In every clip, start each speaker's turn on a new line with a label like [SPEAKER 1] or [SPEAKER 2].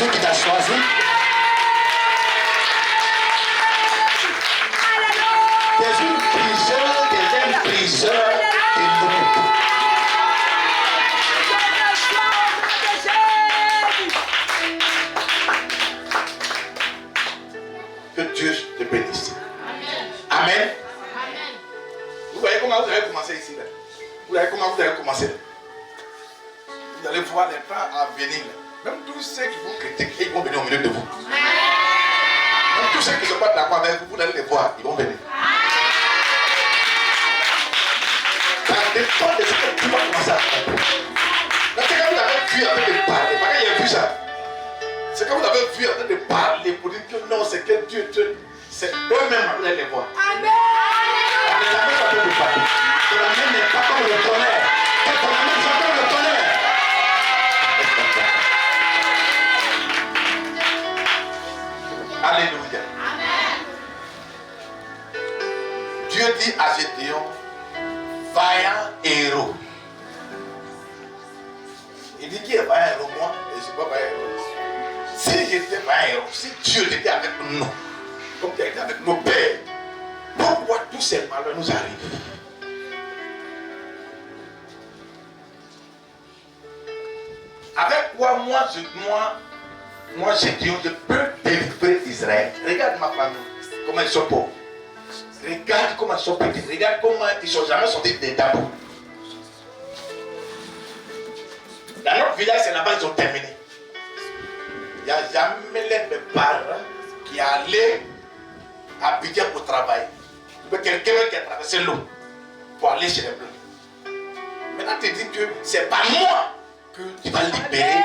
[SPEAKER 1] Jésus qui t'a choisi. Tu es une priseur, tu es un priseur de l'eau. Que Dieu te bénisse. Amen. Vous voyez comment vous avez commencé ici là? Vous voyez comment vous avez commencé là? Vous allez voir les temps à venir là. Même tous ceux qui vous critiquent, ils vont venir au milieu de vous. Même tous ceux qui ne sont pas d'accord avec vous, vous allez les voir, ils vont venir. Ça dépend de ce que tu vas commencer à faire. C'est quand vous avez vu en train de parler, parce qu'il y a vu ça. C'est quand vous avez vu en train de parler pour dire que non, c'est que Dieu, c'est eux-mêmes, vous allez les voir. Amen. On ne jamais pas de parler. Ton amen n'est pas comme le tonnerre. Ton amen, c'est comme le tonnerre. Alléluia. Amen. Dieu dit à Gédéon, vaillant héros. Il dit qui est vaillant héros? Moi, je ne suis pas vaillant héros. Si j'étais vaillant héros, si Dieu était avec nous, comme il a été avec nos pères, pourquoi tous ces malheurs nous arrivent? Avec quoi moi j'ai dit, je peux délivrer Israël. Regarde ma famille, comment ils sont pauvres. Regarde comment ils sont petits. Regarde comment ils ne sont jamais sortis des tabous. Dans notre village, c'est là-bas qu'ils ont terminé. Il n'y a jamais l'un de mes parents qui allait à Abidjan pour travailler. Quelqu'un qui a traversé l'eau pour aller chez les Blancs. Maintenant, tu dis que c'est pas moi que tu vas libérer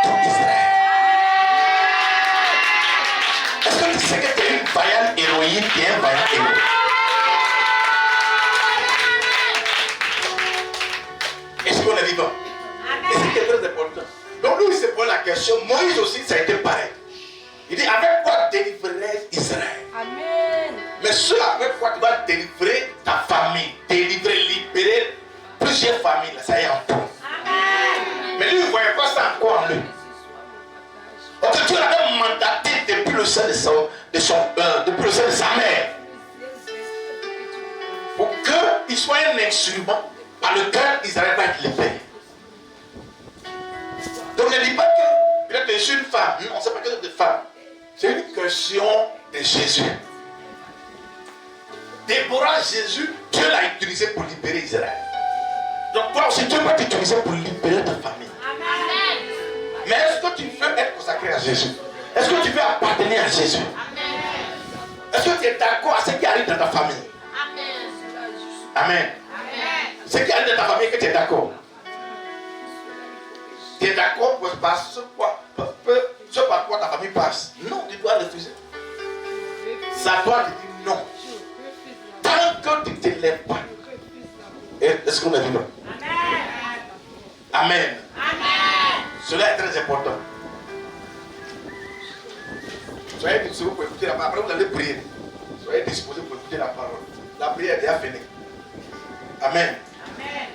[SPEAKER 1] tout Israël. Est-ce que tu sais que tu es une vaillante héroïne, tu es un vaillant héros? Est-ce qu'on est vivant? Et c'est très important. Donc lui, il se pose la question. Moïse aussi, ça a été pareil. Il dit, avec quoi délivrerai Israël? Amen. Mais ce avec quoi tu vas délivrer ta famille, libérer plusieurs familles, là, ça y est en tout. Amen. Mais lui, il ne voyait pas ça encore en lui. Donc Dieu l'avait mandaté depuis le sein de sa mère. Pour qu'il soit un instrument par lequel Israël va être libéré. Donc ne dis pas que peut-être je suis une femme. Non, ce n'est pas question de femme. C'est une question de Jésus. Déborah, Jésus, Dieu l'a utilisé pour libérer Israël. Donc toi aussi, Dieu va t'utiliser pour libérer ta famille. Amen. Mais est-ce que tu veux être consacré à Jésus? Est-ce que tu veux appartenir à Jésus? Amen. Est-ce que tu es d'accord à ce qui arrive dans ta famille? Amen. Amen. Ce qui arrive dans ta famille, que tu es d'accord? Tu es d'accord pour passer ce par quoi ta famille passe? Non, tu dois refuser. Ça doit te dire non. Tant que tu ne te lèves pas. Est-ce qu'on a dit non? Amen. Amen. Cela est très important. Soyez disposés pour écouter la parole. Après, vous allez prier. Soyez disposés pour écouter la parole. La prière est déjà finie. Amen. Amen.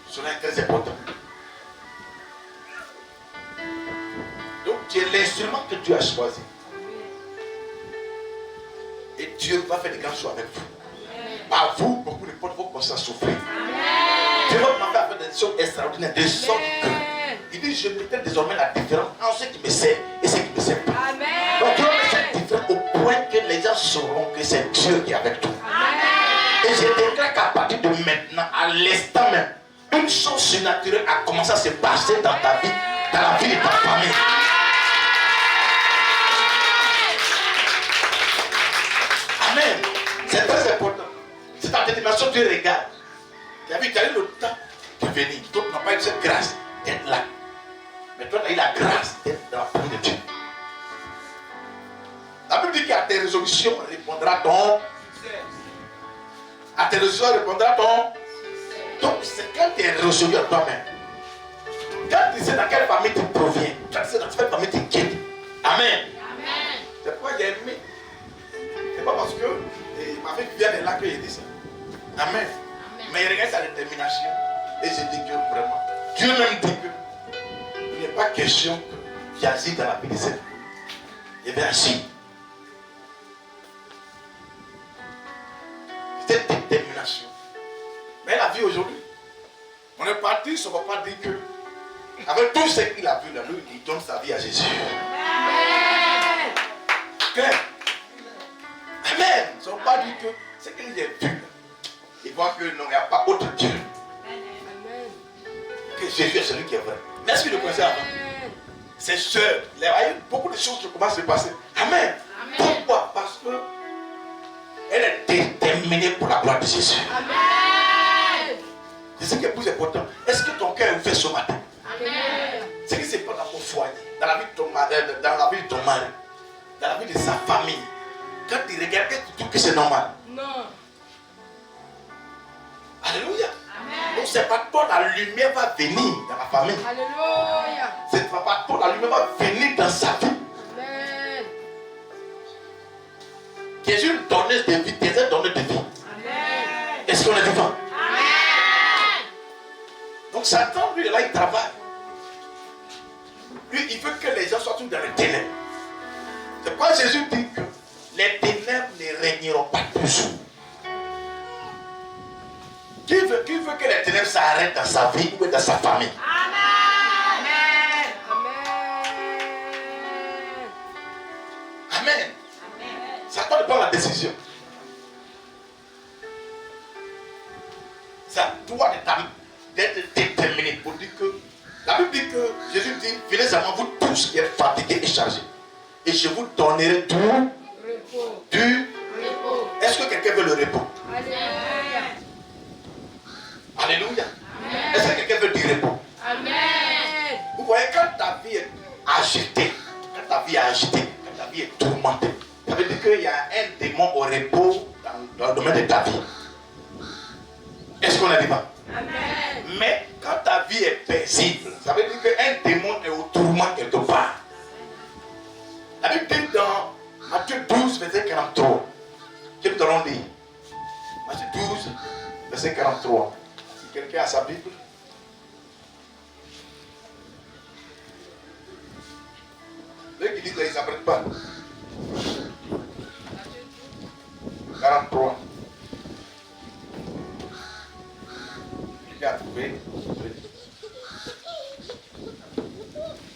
[SPEAKER 1] Cela est très important. Donc, tu es l'instrument que Dieu a choisi. Et Dieu va faire des grandes choses avec vous. Par vous, beaucoup de portes vont commencer à souffrir. Dieu va commencer à faire des choses extraordinaires. De sorte que, il dit, je mettrai désormais la différence entre ceux qui me servent et ceux qui ne me servent pas. Amen. Donc, tu vas mettre cette différence au point que les gens sauront que c'est Dieu qui est avec toi. Amen. Et je déclare qu'à partir de maintenant, à l'instant même, une chose surnaturelle a commencé à se passer dans ta vie, dans la vie de ta famille. Amen. C'est très important. C'est ta détermination, Dieu regarde. Tu as vu, tu as eu le temps de venir. D'autres n'ont pas eu cette grâce d'être là. Mais toi, tu as eu la grâce d'être dans la famille de Dieu. La Bible dit qu'à tes résolutions répondra ton succès. À tes résolutions répondra ton. Donc, c'est quand tu es résolu à toi-même. Quand tu sais dans quelle famille tu proviens, quand tu sais dans quelle famille tu quittes. Amen. Amen. C'est pourquoi j'ai aimé. C'est pas parce que ma fille vient de là que j'ai dit ça. Amen. Amen. Mais il regarde sa détermination. Et je dis que vraiment, Dieu même dit que il n'est pas question qu'il agisse dans la vie de cet homme. Il avait agi. C'était détermination. Mais la vie aujourd'hui, on est parti, ça ne va pas dire que, avec tout ce qu'il a vu là, lui, il donne sa vie à Jésus. Amen. Claire. Amen. Ça ne va pas dire que ce qu'il a vu, il voit que non, il n'y a pas autre Dieu. Amen. Que Jésus est celui qui est vrai. Mais est-ce qu'il le connaissait avant? C'est sûr. Il y a eu beaucoup de choses qui commencent à se passer. Amen. Amen. Pourquoi? Parce que elle est déterminée pour la gloire de Jésus. Amen. C'est ce qui est plus important. Est-ce que ton cœur est ouvert ce matin? Amen. Ce qui se passe dans ton foyer, dans la vie de ton mari, dans la vie de ton mari, dans la vie de sa famille. Quand tu regardes, tu trouves que c'est normal? Non. Alléluia. Amen. Donc c'est pas toi, la lumière va venir dans la famille. Alléluia. C'est pas toi, la lumière va venir dans sa vie. Amen. Jésus donnait des vies, Jésus donnait des vies. Amen. Est-ce qu'on est vivant? Amen. Donc Satan, lui, là, il travaille. Lui, il veut que les gens soient tous dans les ténèbres. C'est pourquoi Jésus dit que les ténèbres ne régneront pas toujours. Qui veut que les ténèbres s'arrêtent dans sa vie ou dans sa famille? Amen. Amen. Amen. Satan ne prend la décision. Ça doit d'être déterminé pour dire que la Bible dit que Jésus dit, venez à moi vous tous qui êtes fatigués et chargés, et je vous donnerai du repos. Du repos. Est-ce que quelqu'un veut le repos? Alléluia. Alléluia. Amen. Est-ce que quelqu'un veut du repos? Amen. Vous voyez, quand ta vie est agitée, quand ta vie est tourmentée, ça veut dire qu'il y a un démon au repos dans le domaine de ta vie. Est-ce qu'on est vivant? Amen. Mais quand ta vie est paisible, ça veut dire qu'un démon est au tourment quelque part. La Bible dit dans Matthieu 12, verset 43. Je vous allons lire. Matthieu 12, verset 43. Si quelqu'un a sa Bible. Ceux qui disent qu'ils ne s'apprêtent pas. 43. Quelqu'un a trouvé.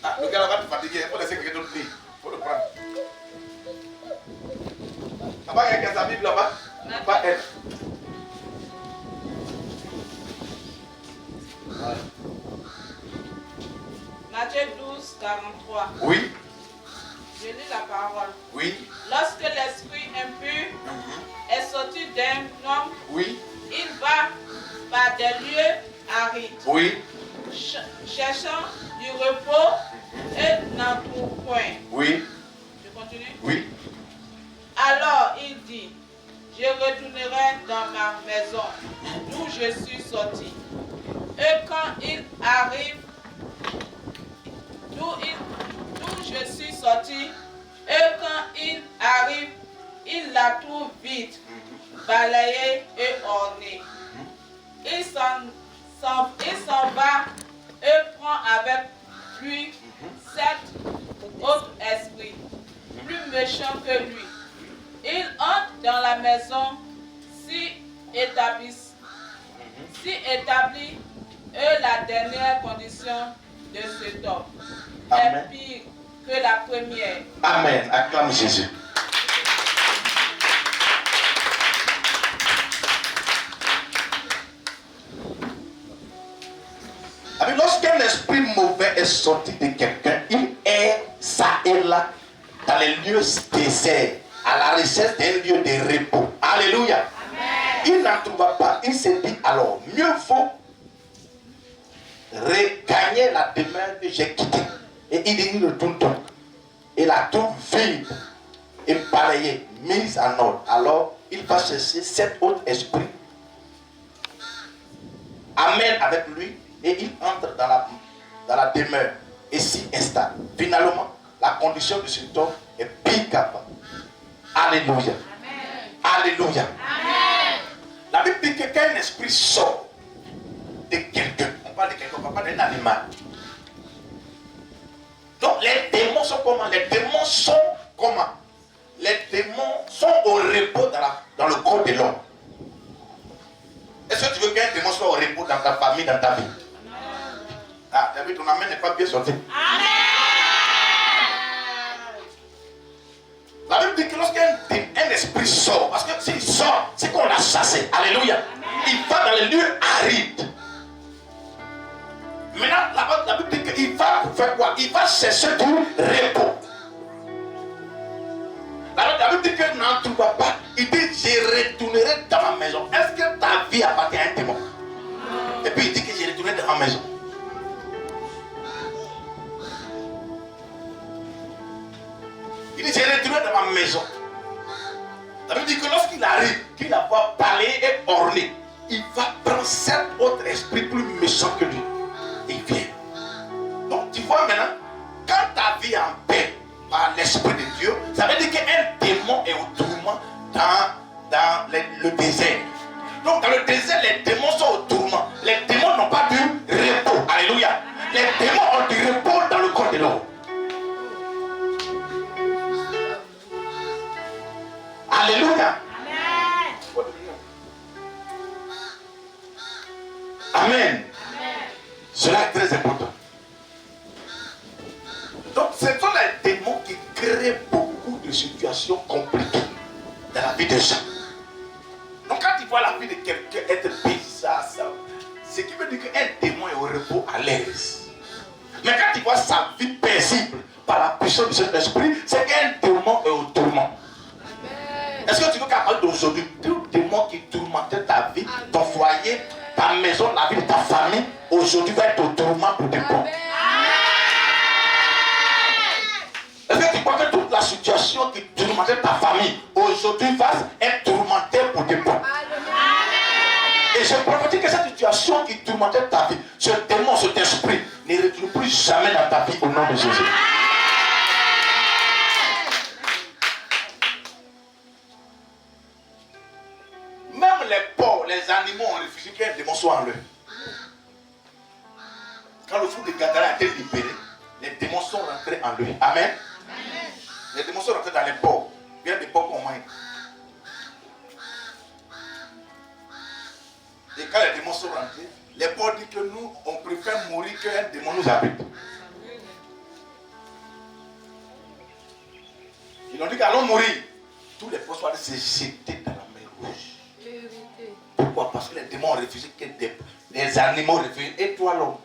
[SPEAKER 1] Ah, le gars va te fatiguer. Il faut laisser quelqu'un d'autre lire. Il faut le prendre. Là-bas, quelqu'un a sa Bible là-bas? Pas elle.
[SPEAKER 2] Matthieu 12, 43.
[SPEAKER 1] Oui.
[SPEAKER 2] Je lis la parole.
[SPEAKER 1] Oui.
[SPEAKER 2] Lorsque l'esprit impur est sorti d'un homme,
[SPEAKER 1] oui.
[SPEAKER 2] Il va par des lieux arides,
[SPEAKER 1] oui.
[SPEAKER 2] Cherchant du repos et n'en trouve point.
[SPEAKER 1] Oui.
[SPEAKER 2] Je continue?
[SPEAKER 1] Oui.
[SPEAKER 2] Alors il dit, je retournerai dans ma maison d'où je suis sorti. Et quand il arrive d'où je suis sorti, et quand il arrive, il la trouve vide, balayée et ornée. Il s'en va et prend avec lui 7 autres esprits, plus méchants que lui. Il entre dans la maison, s'y établit, et la dernière condition de cet homme est pire que la première.
[SPEAKER 1] Amen. Acclame Jésus. Lorsqu'un esprit mauvais est sorti de quelqu'un, il est ça et là dans les lieux déserts, à la recherche d'un lieu de repos. Alléluia. Amen. Il n'en trouva pas. Il s'est dit alors, mieux vaut regagner la demeure que j'ai quittée. Et il retourne donc. Et la trouve vide et balayée, mise en ordre. Alors, il va chercher 7 autres esprits. Amène avec lui. Et il entre dans la demeure et s'y installe. Finalement, la condition de cet homme est pire qu'avant. Alléluia. Amen. Alléluia. Amen. La Bible dit que quand un esprit sort de quelqu'un, on parle de quelqu'un, on parle d'un animal. comment? Les démons sont comment? Les démons sont au repos dans le corps de l'homme. Est-ce que tu veux qu'un démon soit au repos dans ta famille, dans ta vie? Ah, David, ton amen n'est pas bien sorti. Amen. La Bible dit que lorsqu'un esprit sort, parce que s'il sort, c'est qu'on l'a chassé. Alléluia. Amen. Il va dans les lieux arides. Maintenant, la Bible dit qu'il va faire quoi? Il va chercher du repos. La Bible dit que n'en trouve pas. Il dit, je retournerai dans ma maison. Est-ce que ta vie appartient à un démon? Et puis il dit que je retournerai dans ma maison. Il dit, je retournerai dans ma maison. La Bible dit que lorsqu'il arrive, qu'il la voit parler et orner, il va prendre cet autre esprit plus méchant que lui. Et il vient. Donc tu vois maintenant, quand ta vie est en paix par l'esprit de Dieu, ça veut dire qu'un démon est au tourment dans le désert. Donc dans le désert, les démons sont au tourment. Les démons n'ont pas du repos. Alléluia. Les démons ont du repos dans le corps de l'homme. Alléluia. Amen. Cela est très important. Donc ce sont les démons qui créent beaucoup de situations compliquées dans la vie des gens. Donc quand tu vois la vie de quelqu'un être bizarre, ce qui veut dire qu'un démon est au repos à l'aise. Mais quand tu vois sa vie paisible par la puissance de cet esprit, c'est qu'un démon est au tourment. Est-ce que tu veux qu'à partir d'aujourd'hui, tout démon qui tourmentait ta vie, ton foyer, ta maison, la vie de ta famille, aujourd'hui va être au tourment pour tes bons. Est-ce que tu crois que toute la situation qui tourmentait ta famille, aujourd'hui va être tourmentée pour tes bons? Et je prophétise que cette situation qui tourmentait ta vie, ce démon, cet esprit, ne retourne plus jamais dans ta vie au nom de Jésus. Même les porcs, les animaux ont refusé qu'un démon soit en eux. Quand le fou de Gadara a été libéré, les démons sont rentrés en lui. Amen. Les démons sont rentrés dans les porcs. Il y a des porcs qu'on mange. Et quand les démons sont rentrés, les porcs disent que nous, on préfère mourir qu'un démon nous habite. Ils ont dit qu'allons mourir. Tous les porcs sont se jeter dans la mer rouge. Pourquoi? Parce que les démons ont refusé que des animaux refusent. Et toi l'homme?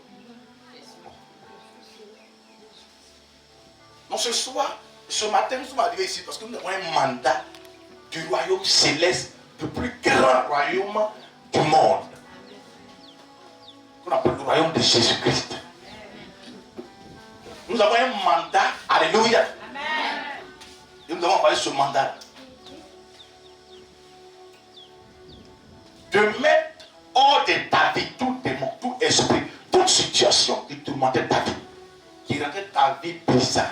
[SPEAKER 1] Donc ce matin, nous sommes arrivés ici parce que nous avons un mandat du royaume céleste, le plus grand royaume du monde. Qu'on appelle le royaume de Jésus-Christ. Nous avons un mandat, alléluia. Et nous avons envoyé ce mandat de mettre hors de ta vie tout démon, tout esprit, toute situation qui tourmentait ta vie, qui rendait ta vie bizarre.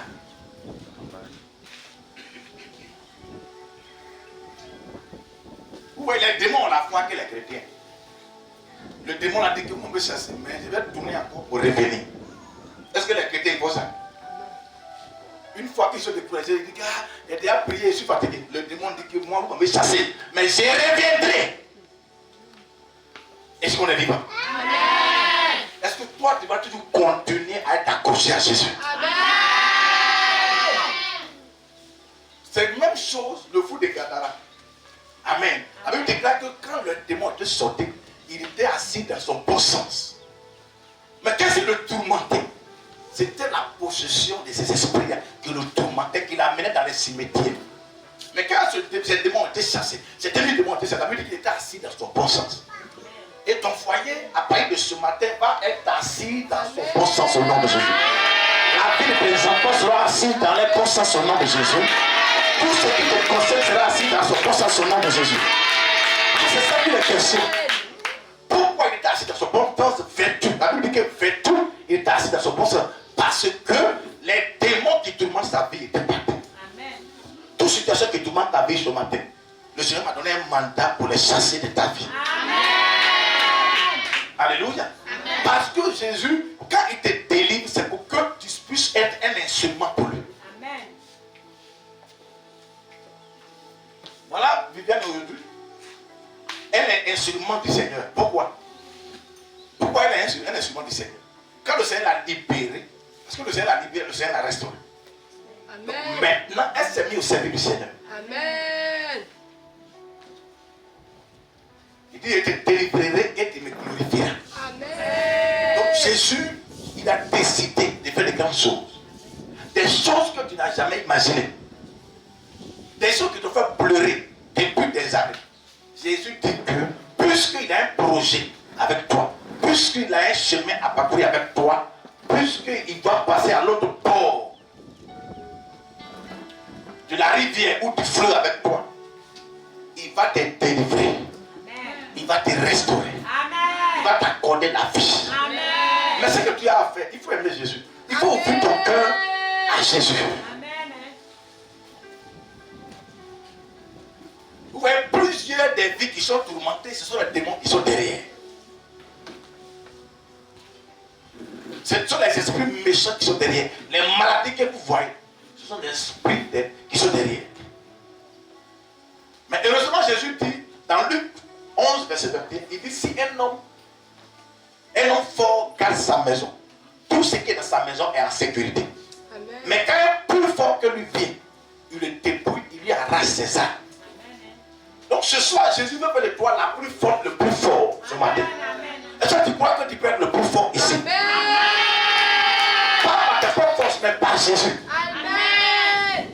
[SPEAKER 1] Oui, les démons ont la foi que les chrétiens. Le démon a dit que moi je vais chasser, mais je vais tourner encore pour revenir. Est-ce que les chrétiens font ça? Une fois qu'ils sont découragés, ils disent ah, j'ai déjà prié, je suis fatigué. Le démon dit que moi, vous m'avez chassé, mais je reviendrai. Est-ce qu'on est vivant? Est-ce que toi, tu vas toujours continuer à être accroché à Jésus? Amen. C'est la même chose, le fou de Gadara. Amen. La Bible déclare que quand le démon était sorti, il était assis dans son bon sens. Mais qu'est-ce qui le tourmentait? C'était la possession de ces esprits qui le tourmentaient, qui l'amenaient dans les cimetières. Mais quand ces démons étaient chassés, ces démons étaient chassés, la Bible dit qu'il était assis dans son bon sens. Et ton foyer, à partir de ce matin, va être assis dans son bon sens au nom de Jésus. La vie de tes enfants sera assise dans les bons sens au nom de Jésus. Tout ce qui te concerne sera assis dans son bon sens au nom de Jésus. C'est ça qui est question. Pourquoi il était assis dans son bon sens vêtu? La Bible dit que vêtu, il était assis dans son bon sens. Parce que les démons qui tourmentent sa vie étaient partis. Toute situation qui tourmente ta vie ce matin, le Seigneur m'a donné un mandat pour les chasser de ta vie. Amen. Alléluia. Amen. Parce que Jésus, quand il te délivre, c'est pour que tu puisses être un instrument pour lui. Amen. instrument du Seigneur. Pourquoi? Pourquoi elle est un instrument du Seigneur? Quand le Seigneur l'a libéré, parce que le Seigneur l'a libéré, le Seigneur l'a restauré.
[SPEAKER 2] Amen.
[SPEAKER 1] Donc, maintenant, elle s'est mise au service du Seigneur.
[SPEAKER 2] Amen.
[SPEAKER 1] Il dit, je te délivrerai et tu me glorifieras.
[SPEAKER 2] Amen.
[SPEAKER 1] Donc Jésus, il a décidé de faire des grandes choses. Des choses que tu n'as jamais imaginées. Des choses qui te font pleurer depuis des années. Jésus dit que, puisqu'il a un projet avec toi, puisqu'il a un chemin à parcourir avec toi, puisqu'il doit passer à l'autre bord de la rivière ou du fleuve avec toi, il va te délivrer. Amen. Il va te restaurer. Amen. Il va t'accorder la vie. Amen. Mais ce que tu as à faire, il faut aimer Jésus. Il faut ouvrir ton cœur à Jésus. Amen. Vous voyez plusieurs des vies qui sont tourmentées, ce sont les démons qui sont derrière. Ce sont les esprits méchants qui sont derrière. Les maladies que vous voyez, ce sont les esprits qui sont derrière. Mais heureusement, Jésus dit, dans Luc 11, verset 21, il dit, si un homme fort garde sa maison, tout ce qui est dans sa maison est en sécurité. Amen. Mais quand un plus fort que lui vient, il le dépouille, il lui arrache ses armes. Donc ce soir, Jésus veut faire de toi la plus forte, le plus fort ce matin. Est-ce que tu crois que tu peux être le plus fort ici? Amen. Pas par tes propres forces, mais par Jésus. Amen.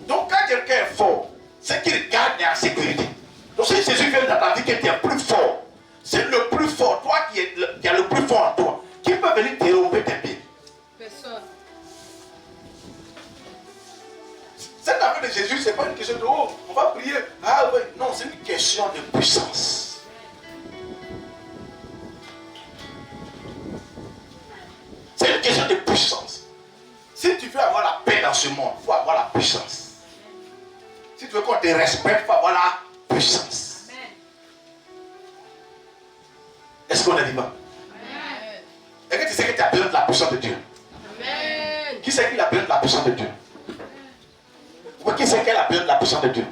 [SPEAKER 1] Donc quand quelqu'un est fort, c'est qu'il garde et en sécurité. Donc si Jésus vient dans ta vie que tu es plus fort, c'est le plus fort, toi qui as le plus fort en toi, qui peut venir dérober tes pieds. Personne. Cette affaire de Jésus, ce n'est pas une question de oh, on va prier. Ah oui, non, c'est une question de puissance. C'est une question de puissance. Si tu veux avoir la paix dans ce monde, il faut avoir la puissance. Si tu veux qu'on te respecte, il faut avoir la puissance. Amen. Est-ce qu'on est vivant? Amen. Est-ce que tu sais que tu as besoin de la puissance de Dieu? Amen. Qui sait qu'il a besoin de la puissance de Dieu? Ou qui sait qu'elle a besoin de la puissance de Dieu?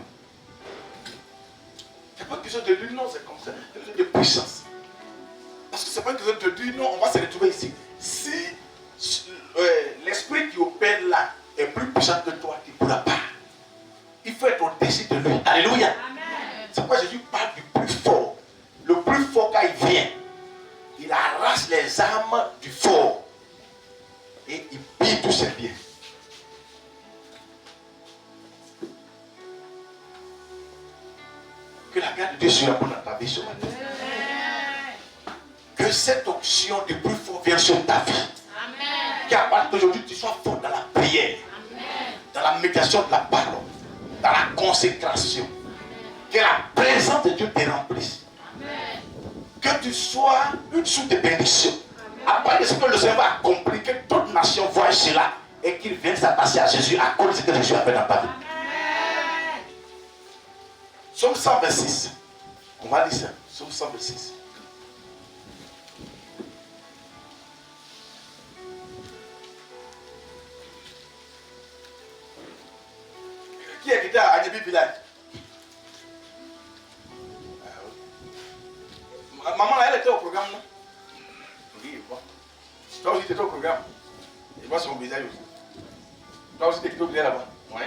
[SPEAKER 1] C'est pas une question de lui, non, c'est comme ça. C'est une question de puissance. Parce que c'est pas une question de dire non, on va se retrouver ici. Si l'esprit qui opère là est plus puissant que toi, tu ne pourras pas. Il faut être au-dessus de lui. Alléluia. Amen. C'est pourquoi Jésus parle du plus fort. Le plus fort, quand il vient, il arrache les armes du fort et il pille tous ses biens. Que la grâce de Dieu soit pour ta vie ce matin. Que cette option du plus fort vienne sur ta vie. Amen. Qu'à partir d'aujourd'hui, tu sois fort dans la prière, amen, dans la méditation de la parole, dans la consécration. Amen. Que la présence de Dieu te remplisse. Amen. Que tu sois une source de bénédiction. Après de ce que le Seigneur va accomplir, que toute nation voie cela et qu'il vienne s'attacher à Jésus à cause de ce que Jésus a fait dans ta vie. Amen. Psaume 126. On va dire ça. Psaume 126. Qui est quitté à Agnebi Village? Maman, elle était au programme, non? Oui, je vois. Toi aussi, tu étais au programme. Je vois son visage aussi. Toi aussi, tu étais au visage là-bas? Oui.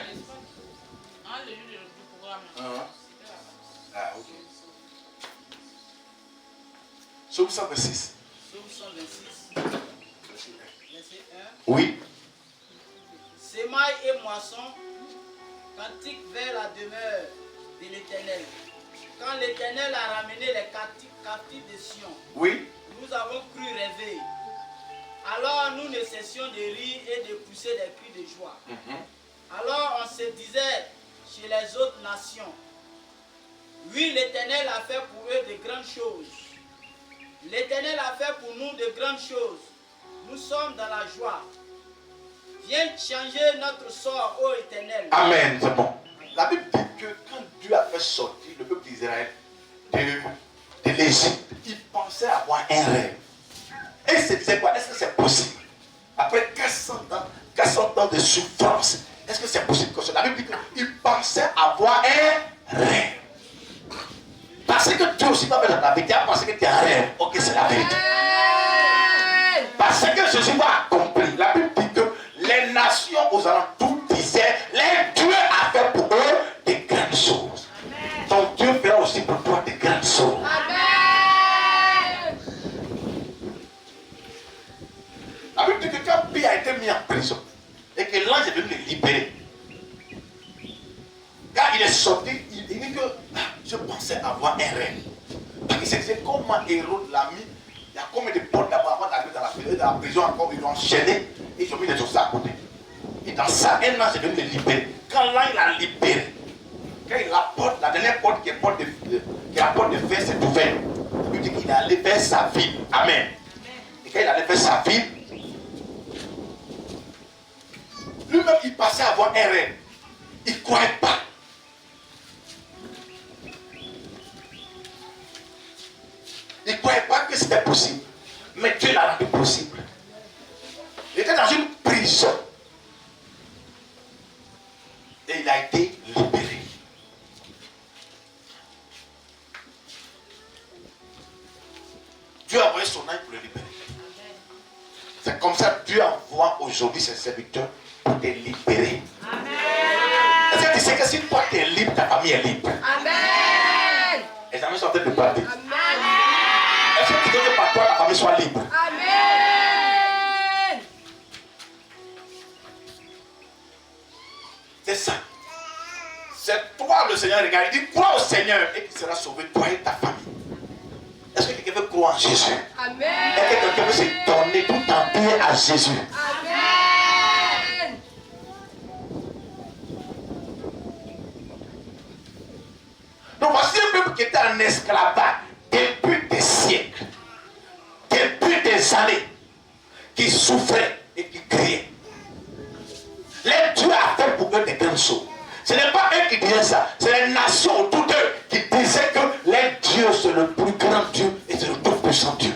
[SPEAKER 2] Ah, le jour du programme.
[SPEAKER 1] Ah, ok. Psaume 126.
[SPEAKER 3] Psaume 126. Verset 1.
[SPEAKER 1] Oui.
[SPEAKER 3] Sémaille et moisson, cantique vers la demeure de l'Éternel. Quand l'Éternel a ramené les captifs de Sion,
[SPEAKER 1] Oui.
[SPEAKER 3] nous avons cru rêver. Alors nous ne cessions de rire et de pousser des cris de joie. Alors on se disait chez les autres nations, oui, l'Éternel a fait pour eux de grandes choses. L'Éternel a fait pour nous de grandes choses. Nous sommes dans la joie. Viens changer notre sort, ô Éternel.
[SPEAKER 1] Amen, c'est bon. La Bible dit que quand Dieu a fait sortir le peuple d'Israël de l'Égypte, il pensait avoir un rêve. Et il se disait quoi? Est-ce que c'est possible? Après 400 ans de souffrance, est-ce que c'est possible que ça? La Bible dit qu'il pensait avoir un rêve. Parce que Dieu aussi va faire ta vérité, parce que tu es un rêve. Ok, c'est la vérité. Parce que Jésus va accomplir. La Bible dit que les nations aux alentours disaient, les dieux a fait pour eux des grandes choses. Donc Dieu fera aussi pour toi des grandes choses. La Bible dit que quand Pierre a été mis en prison et que l'ange est venu le libérer, quand il est sorti, il dit que je pensais avoir un rêve. Parce qu'il se disait comment Hérode l'a mis. Il y a combien de portes d'abord avant d'arriver dans la prison encore, ils l'ont enchaîné et ils ont mis les choses à côté. Et dans ça, un ange est venu le libérer. Quand l'ange l'a libéré, quand il apporte, la dernière porte qui est la porte de fer s'est ouverte. Il dit qu'il est allé vers sa ville. Amen. Et quand il allait vers sa ville, lui-même il passait à avoir un rêve. Il ne croyait pas. Il ne croyait pas que c'était possible. Mais Dieu l'a rendu possible. Il était dans une prison. Et il a été libéré. Dieu a envoyé son ange pour le libérer. C'est comme ça que Dieu envoie aujourd'hui ses serviteurs pour te libérer. Amen. Est-ce que tu sais que si toi tu es libre, ta famille est libre? Amen. Les amis sont en train de parler. Amen. Est-ce que tu veux que par toi ta famille soit libre? Amen. C'est ça. C'est toi le Seigneur, regarde. Il dit crois au Seigneur et tu seras sauvé, toi et ta famille. Est-ce que quelqu'un veut croire en Jésus? Amen. Est-ce que quelqu'un veut se donner tout entier à Jésus? Amen. Donc voici un peuple qui était en esclavage depuis des siècles, depuis des années, qui souffrait et qui criait. Les dieux a fait pour eux des grandes choses. Ce n'est pas eux qui disaient ça, c'est les nations autour d'eux qui disaient que les dieux c'est le plus grand Dieu et c'est le tout puissant Dieu.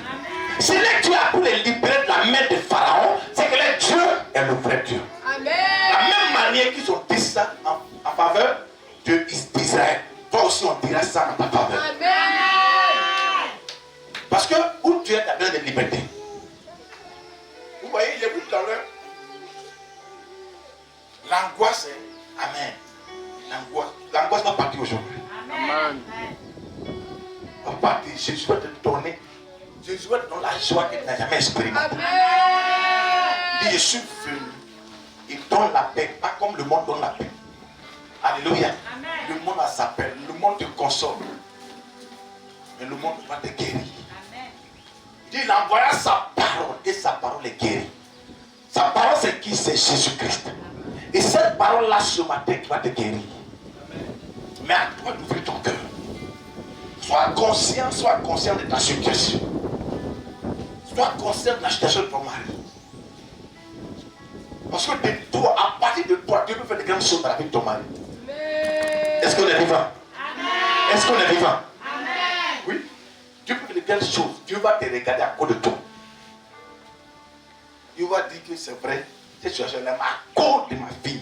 [SPEAKER 1] Si les dieux a pu les libérer de la main de Pharaon, c'est que les dieux est le vrai Dieu. Amen. La même manière qu'ils ont dit ça en faveur d'Israël, toi aussi on dira ça en ta faveur. Amen. Parce que où tu es, tu as besoin de liberté. Vous voyez, il est vu tout à l'heure. L'angoisse est. Amen. L'angoisse va partir aujourd'hui. Amen. Va partir. Jésus va te donner. Jésus va te donner la joie que tu n'as jamais expérimentée. Il dit, je suis venu. Il donne la paix, pas comme le monde donne la paix. Alléluia. Amen. Le monde a sa paix. Le monde te console. Mais le monde va te guérir. Amen. Il dit, il envoya sa parole et sa parole est guérie. Sa parole c'est qui? C'est Jésus-Christ. Et cette parole-là ce matin qui va te guérir. Mais à toi d'ouvrir ton cœur. Sois conscient de ta situation. Sois conscient de la situation de ton mari. Parce que de toi, à partir de toi, Dieu peut faire des grandes choses dans la vie de ton mari. Est-ce qu'on est vivant? Est-ce qu'on est vivant? Oui. Dieu peut faire des grandes choses. Dieu va te regarder à cause de toi. Il va dire que c'est vrai. Cette situation-là, à cause de ma vie,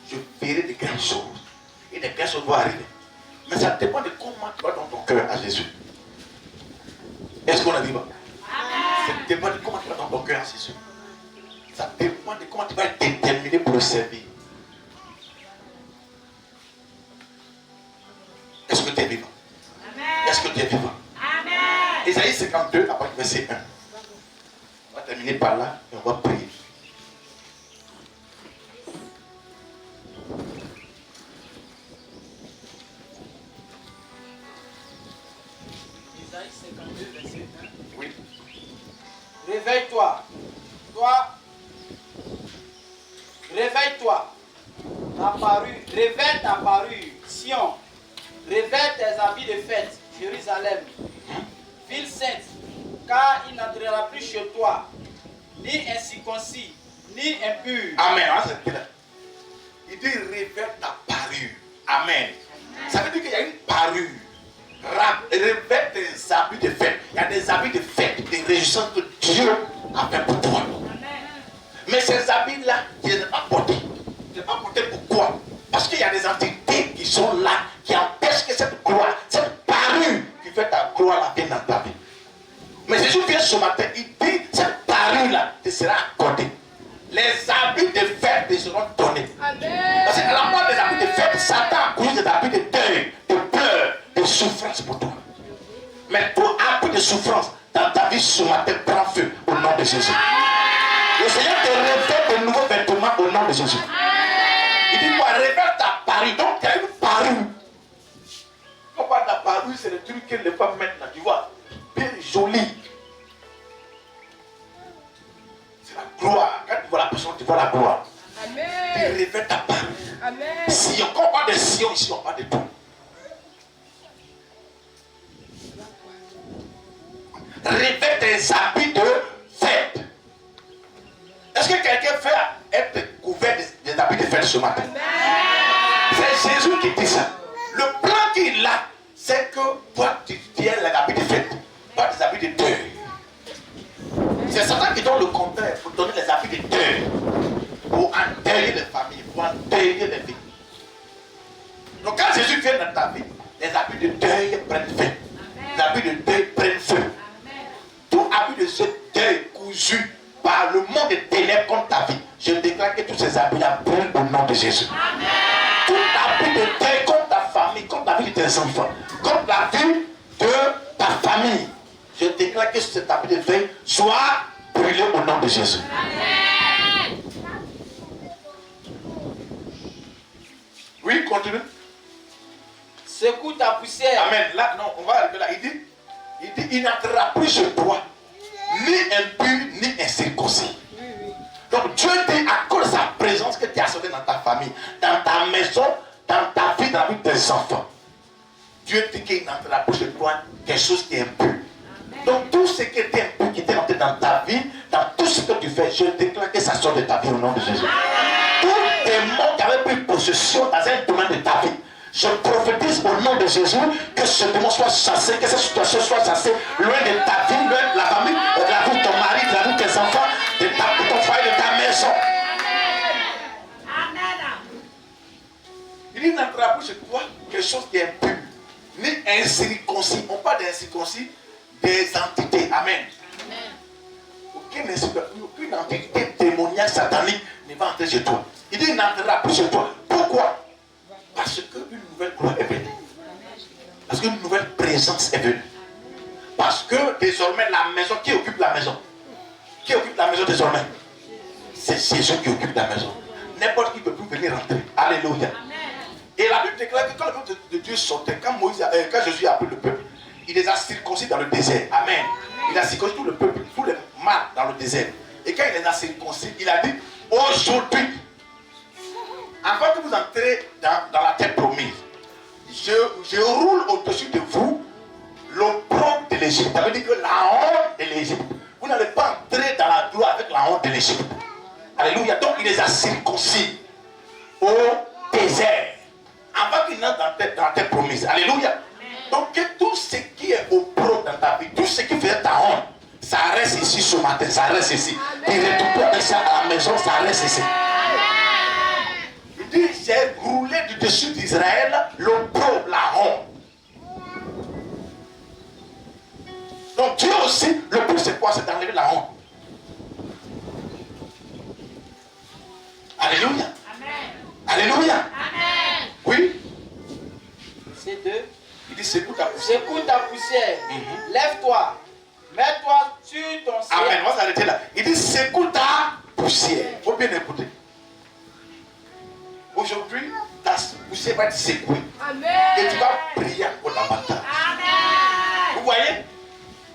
[SPEAKER 1] je verrai des grandes choses. Et des grandes choses vont arriver. Mais ça dépend de comment tu vas dans ton cœur à Jésus. Est-ce qu'on est vivant? Ça dépend de comment tu vas dans ton cœur à Jésus. Ça dépend de comment tu vas être déterminé pour le servir. Est-ce que tu es vivant? Est-ce que tu es vivant? Isaïe 52, à partir du verset 1. On va terminer par là et on va prier.
[SPEAKER 3] Isaïe 52, verset 1.
[SPEAKER 1] Oui.
[SPEAKER 3] Réveille-toi, réveille-toi, réveille ta parure, Sion, réveille tes habits de fête, Jérusalem, ville sainte, car il n'entrera plus chez toi, ni incirconcis, ni impur.
[SPEAKER 1] Amen. Il dit réveille ta parure. Amen. Ça veut dire qu'il y a une parure. Réveille tes habits de fête. Il y a des habits de fête, des réjouissances que Dieu a fait pour toi. Mais ces habits-là, je ne les ai pas portés. Je ne les ai pas portés pourquoi? Parce qu'il y a des entités qui sont là, qui empêchent que cette gloire, cette parure gloire là vient dans ta vie. Mais Jésus vient ce matin, il dit, cette parure-là te sera accordée. Les habits de fête te seront donnés. Amen. Parce qu'à la mort des habits de fête, Satan a causé des habits de deuil, de pleurs, de souffrance pour toi. Mais tout habit de souffrance dans ta vie ce matin prend feu au nom de Jésus. Le Seigneur te revêt de nouveaux vêtements au nom de Jésus. Il dit quoi? Révèle ta parure. Donc tu as une parure. Quand on parle de la parure, c'est le truc que les femmes mettent là, tu vois. Bien joli. C'est la gloire. Quand tu vois la personne, tu vois la gloire. Amen. Tu révèles ta parure. Amen. Si on parle de Sion, ici on parle de tout. Révèle tes habits de fête. Est-ce que quelqu'un fait être couvert des habits de fête ce matin? C'est Jésus qui dit ça. Le plan qu'il a, c'est que toi tu tiens les habits de fête, pas des habits de deuil. C'est Satan qui donne le contraire pour donner les habits de deuil, pour endeuiller les familles, pour endeuiller les vies. Donc quand Jésus vient dans ta vie, les habits de deuil prennent feu. Les habits de deuil prennent feu. Tout habit de ce deuil cousu par le monde des ténèbres contre ta vie, je déclare que tous ces habits-là brûlent au nom de Jésus. Amen. Tout habit de deuil contre ta famille, contre la vie de tes enfants, contre la vie de ta famille, je déclare que cet habit de deuil soit brûlé au nom de Jésus. Amen. Oui, continue.
[SPEAKER 3] Secoue ta poussière.
[SPEAKER 1] Amen. Là, non, on va arriver là. Il n'entrera plus chez toi ni impur, ni incirconcis. Donc Dieu dit à cause de sa présence que tu as sauvé dans ta famille, dans ta maison, dans ta vie, dans la vie de tes enfants. Dieu dit qu'il n'entrera plus chez toi quelque chose qui est impur. Donc tout ce qui était impur, qui était entré dans ta vie, dans tout ce que tu fais, je déclare que ça sort de ta vie au nom de Jésus. Tous les démons qui avaient pris possession dans un domaine de ta vie, je prophétise au nom de Jésus que ce démon soit chassé, que cette situation soit chassée loin de ta vie, loin de la famille, de la vie de ton mari, de la vie de tes enfants, de ton foyer, de ta maison. Amen. Il n'entrera plus chez toi quelque chose qui est impur, ni incirconcis. On parle d'incirconcis, des entités. Amen. Aucune entité démoniaque, satanique ne va entrer chez toi. Il dit qu'il n'entrera plus chez toi. Pourquoi? Parce qu'une nouvelle gloire est venue. Parce qu'une nouvelle présence est venue. Parce que désormais la maison, qui occupe la maison? Qui occupe la maison désormais? C'est Jésus qui occupe la maison. N'importe qui ne peut plus venir rentrer. Alléluia. Et la Bible déclare que quand le peuple de Dieu sortait, quand Jésus a appelé le peuple, il les a circoncis dans le désert. Amen. Il a circoncis tout le peuple, tous les mâles dans le désert. Et quand il les a circoncis, il a dit, aujourd'hui, avant que vous entrez dans la terre promise, je roule au-dessus de vous l'opprobre de l'Égypte. Ça veut dire que la honte de l'Égypte. Vous n'allez pas entrer dans la gloire avec la honte de l'Égypte. Alléluia. Donc il les a circoncis au désert. Avant qu'ils n'entrent dans la terre promise. Alléluia. Donc que tout ce qui est opprobre dans ta vie, tout ce qui fait ta honte, ça reste ici ce matin, ça reste ici. Tu retournes avec ça à la maison, ça reste ici. Il dit, j'ai roulé du dessus d'Israël l'opprobre, la honte. Donc Dieu aussi, le but c'est quoi? C'est d'enlever la honte. Alléluia. Amen. Alléluia. Amen. Oui.
[SPEAKER 3] C'est deux.
[SPEAKER 1] Il dit, secoue ta poussière.
[SPEAKER 3] Secoue ta poussière. Lève-toi. Mets-toi sur ton ciel.
[SPEAKER 1] Amen. On va s'arrêter là. Il dit, secoue ta poussière. Il faut bien écouter. Aujourd'hui, ta poussière va être secouée. Amen. Et tu vas prier pour davantage. Amen. Vous voyez,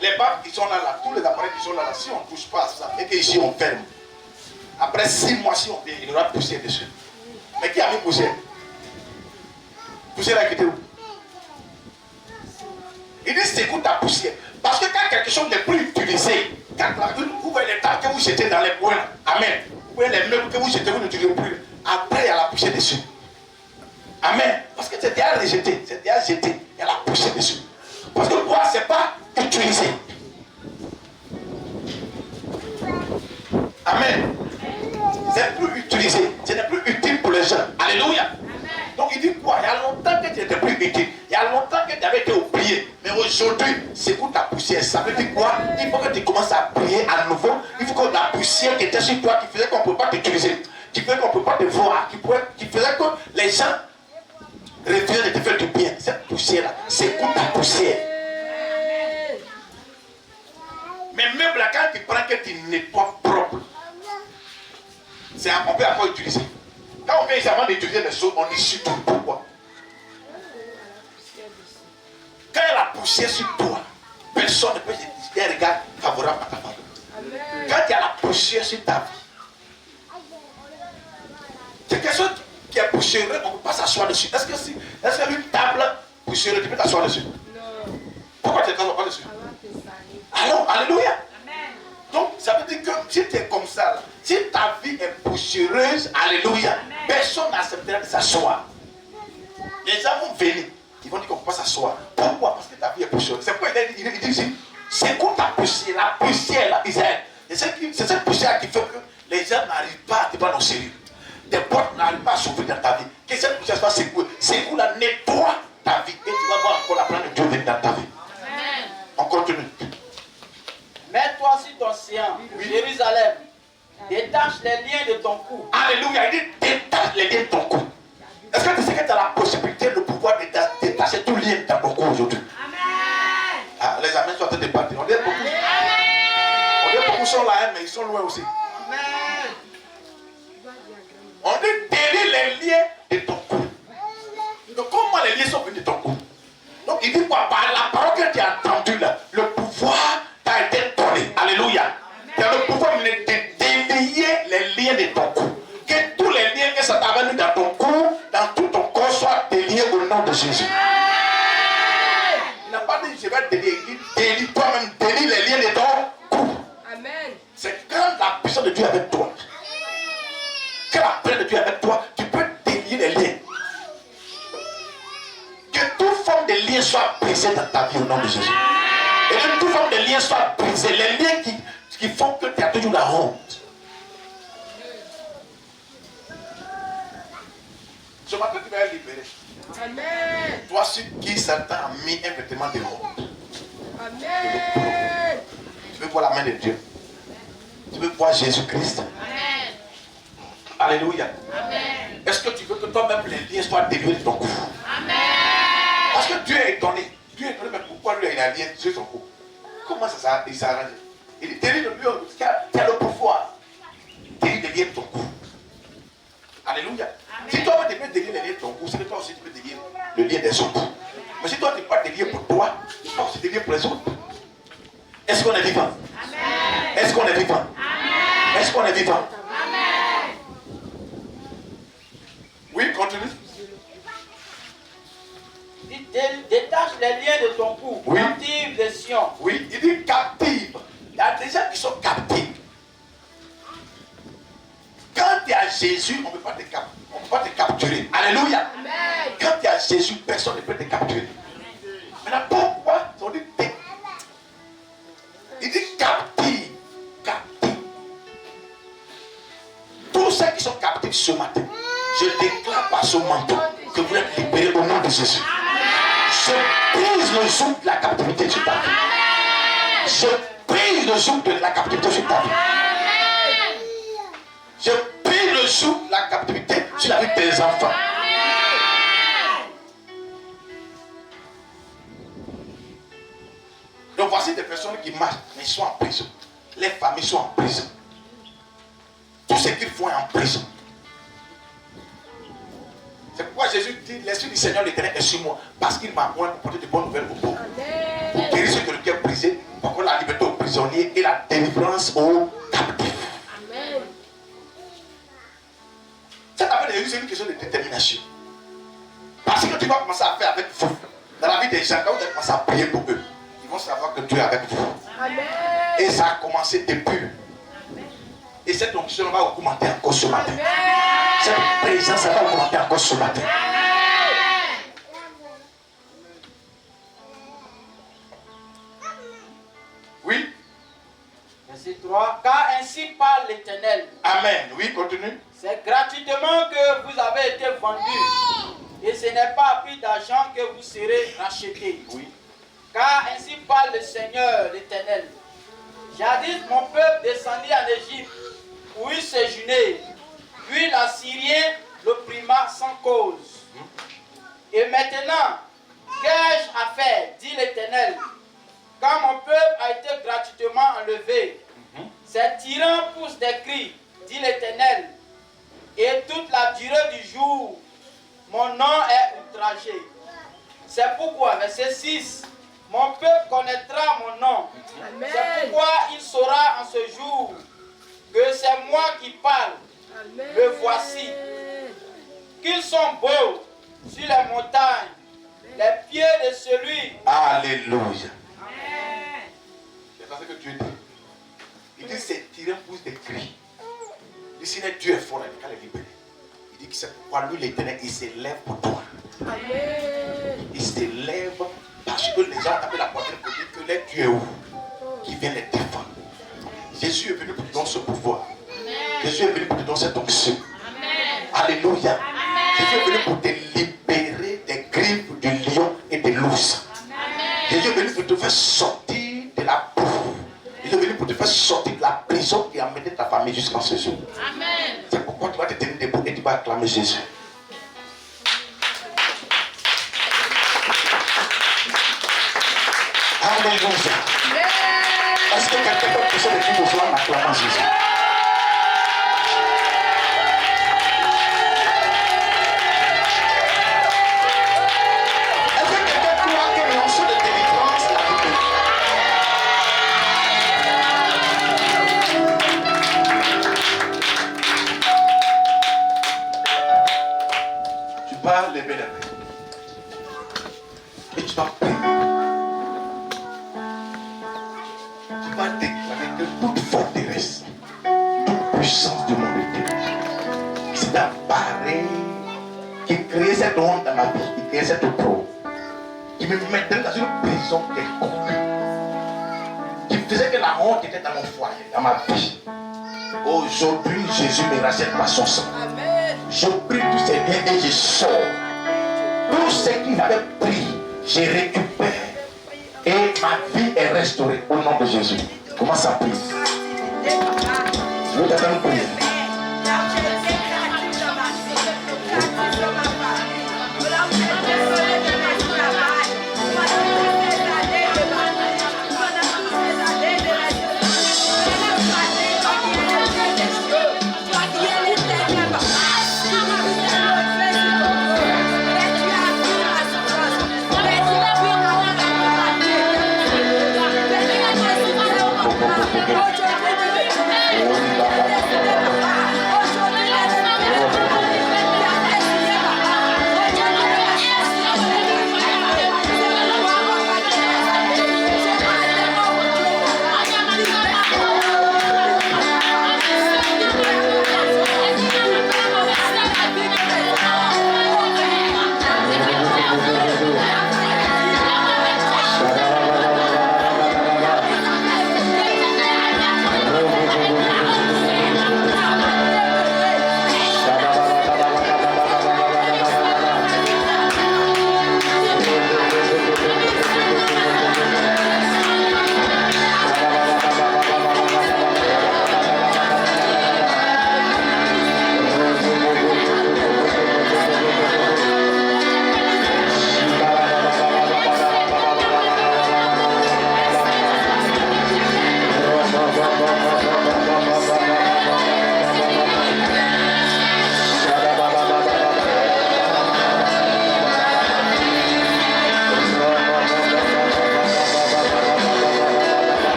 [SPEAKER 1] les babes qui sont là, tous les appareils qui sont là, si on ne touche pas à ça, et qu'ici on ferme, après 6 mois, si on vient, il y aura poussière dessus. Mais qui a mis poussière? Poussière a quitté où? Il dit, secoue ta poussière. Parce que quand quelque chose n'est plus utilisé, quand vous voyez les tables que vous jetez dans les coins, amen. Vous voyez les meubles que vous jetez, vous n'utilisez plus. Après, il y a la poussière dessus. Amen. Parce que c'est déjà rejeté, c'est déjà jeté. Il y a la poussière dessus. Parce que quoi, ce n'est pas utilisé. Amen. C'est plus utilisé. Ce n'est plus utile pour les gens. Alléluia. Amen. Donc il dit quoi? Il y a longtemps que tu n'étais plus utile. Il y a longtemps que tu avais été oublié. Mais aujourd'hui, secoue ta poussière. Ça veut dire quoi? Il faut que tu commences à prier à nouveau. Il faut que la poussière qui était sur toi, qui faisait qu'on ne peut pas t'utiliser, qui faisait qu'on ne peut pas te voir, qui faisait que les gens refusaient de te faire du bien. Cette poussière-là, secoue ta poussière. Mais même là, quand tu prends que tu nettoies propre, on peut encore utiliser. Quand on vient ici avant d'utiliser les choses, on dit surtout pourquoi. Quand il y a la poussière sur toi, personne ne peut se dire un regard favorable à ta femme. Quand il y a la poussière sur ta vie, c'est quelque chose qui est poussiéreux, on ne peut pas s'asseoir dessus. Est-ce que une table poussiéreuse, tu peux t'asseoir dessus? Non. Pourquoi tu ne t'assois pas dessus? Alors, alléluia. Donc, ça veut dire que si tu es comme ça, là, si ta vie est poussiéreuse, alléluia, personne n'acceptera de s'asseoir. Les gens vont venir, ils vont dire qu'on ne peut pas s'asseoir. Pourquoi? Parce que ta vie est poussiéreuse. C'est pourquoi il dit ici, c'est quoi ta poussière, la poussière là, Israël. C'est cette poussière qui fait que les gens n'arrivent pas à te prendre au sérieux. Tes portes n'arrivent pas à s'ouvrir dans ta vie. Que cette poussière soit secouée. Secoue la, nettoie ta vie. Et tu vas voir encore la plante de Dieu venir dans ta vie. Amen. On continue.
[SPEAKER 3] Mets-toi sur ton séant, Jérusalem. Détache les liens de ton cou.
[SPEAKER 1] Alléluia, il dit détache les liens de ton cou. Est-ce que tu sais que tu as la possibilité, le pouvoir de détacher tout lien dans ton cou aujourd'hui? Amen. Ah, les amens sont en train de partir. On dit beaucoup sont là, hein, mais ils sont loin aussi. Amen. On dit délie les liens de ton cou. Donc comment les liens sont venus de ton cou? Donc il dit quoi? Par la parole que tu as entendue là, le pouvoir t'a été donné. Alléluia. Tu as le pouvoir de délier les liens de ton cou. Que tous les liens que ça t'a venu dans ton cou, dans tout ton corps, soient déliés au nom de Jésus. Il n'a pas dit je vais délier. Il dit délie toi-même, délie les liens de ton cou. Amen. C'est quand la puissance de Dieu est avec toi. Quand la présence de Dieu est avec toi, tu peux délier les liens. Que toute forme de lien soit brisée dans ta vie au nom de Jésus. Et que toute forme de lien soit brisée. Les liens qui font que tu as toujours la honte. Ce matin, tu vas être libéré. Amen. Toi, sur qui Satan a mis un vêtement de honte. Amen. Tu veux voir la main de Dieu. Tu veux voir Jésus-Christ. Amen. Alléluia. Amen. Est-ce que tu veux que toi-même les liens soient déliés de ton cou? Amen. Parce que Dieu est étonné. Dieu est étonné, mais pourquoi lui il a un lien sur son cou? Comment ça il s'est arrangé? Il dit délie le lieu, tu as le pouvoir. Délie les liens de ton cou. Alléluia. Amen. Si toi tu peux délier les liens de ton cou, c'est que toi aussi tu peux délier le lien des autres. Mais si toi tu ne peux pas délier pour toi, tu peux aussi délier pour les autres. Est-ce qu'on est vivant? Amen. Est-ce qu'on est vivant? Amen. Est-ce qu'on est vivant? Amen. Oui, continue.
[SPEAKER 3] Détache les liens de ton cou.
[SPEAKER 1] Oui.
[SPEAKER 3] Captive de Sion.
[SPEAKER 1] Oui, il dit captive. Il y a des gens qui sont captifs. Quand tu es à Jésus, on ne peut pas te capturer. Alléluia. Amen. Quand tu es à Jésus, personne ne peut te capturer. Maintenant, pourquoi on dit il dit captive. Captive. Tous ceux qui sont captifs ce matin, je déclare par ce manteau que vous êtes libérés au nom de Jésus. Je brise le joug de la captivité sur ta vie. Je brise le joug de la captivité sur ta vie. Je brise le joug de la captivité sur la vie de tes enfants. Donc voici des personnes qui marchent, mais ils sont en prison. Les familles sont en prison. Tout ce qu'ils font est en prison. C'est pourquoi Jésus dit, l'Esprit du Seigneur l'Éternel est sur moi, parce qu'il m'a envoyé pour porter de bonnes nouvelles aux pauvres. Pour guérir ceux que le cœur brisé, pour avoir la liberté aux prisonniers et la délivrance aux captifs. Amen. Cette affaire de Jésus, c'est une question de détermination. Parce que tu vas commencer à faire avec vous. Dans la vie des gens, quand vous allez commencer à prier pour eux, ils vont savoir que Dieu est avec vous. Amen. Et ça a commencé depuis. Et cette onction va augmenter encore ce matin. Amen. Cette présence va augmenter encore ce matin. Amen. Oui.
[SPEAKER 3] Verset 3. Car ainsi parle l'Éternel.
[SPEAKER 1] Amen. Oui, continue.
[SPEAKER 3] C'est gratuitement que vous avez été vendus. Et ce n'est pas à prix d'argent que vous serez rachetés.
[SPEAKER 1] Oui.
[SPEAKER 3] Car ainsi parle le Seigneur, l'Éternel. Jadis mon peuple descendit en Égypte, où il séjournait, puis l'Assyrien l'opprima sans cause. Et maintenant, qu'ai-je à faire, dit l'Éternel, quand mon peuple a été gratuitement enlevé? Ces tyrans poussent des cris, dit l'Éternel, et toute la durée du jour, mon nom est outragé. C'est pourquoi, verset 6, mon peuple connaîtra mon nom. C'est pourquoi il saura en ce jour que c'est moi qui parle. Me voici. Qu'ils sont beaux sur les montagnes, les pieds de celui.
[SPEAKER 1] Alléluia. C'est ça que Dieu dit. Il dit ces tyrans poussent des cris. Il dit si Dieu est fort, il va les libérer. Il dit que c'est pourquoi lui l'Éternel, il s'élève pour toi. Il s'élève parce que les gens ont tapé la poitrine pour dire que les Dieu est où? Qui vient les défendre. Jésus est venu pour te donner ce pouvoir. Jésus est venu pour te donner cette onction. Alléluia. Jésus est venu pour te libérer des griffes du lion et de l'ours. Jésus est venu pour te faire sortir de la boue. Jésus est venu pour te faire sortir de la prison et amener ta famille jusqu'en ce jour. C'est pourquoi tu vas te tenir debout et tu vas acclamer Jésus. Alléluia. Est-ce que quelqu'un peut pousser le cri de joie en acclamant Jésus? Est-ce que quelqu'un croit que le morceau de délivrance est arrivé? Tu vas lever les mains et tu vas prier. Tu vas déclarer que toute forteresse, toute puissance du monde éternel, c'est un barré qui créait cette honte dans ma vie, qui créait cette opprobre, qui me mettait dans une prison quelconque, qui faisait que la honte était dans mon foyer, dans ma vie. Aujourd'hui, Jésus me rachète par son sang. Je prie tous ces biens et je sors. Tout ce qu'il avait pris, je récupère. Et ma vie est restaurée au nom de Jésus. Commence à prier. Je vais t'attendre prier.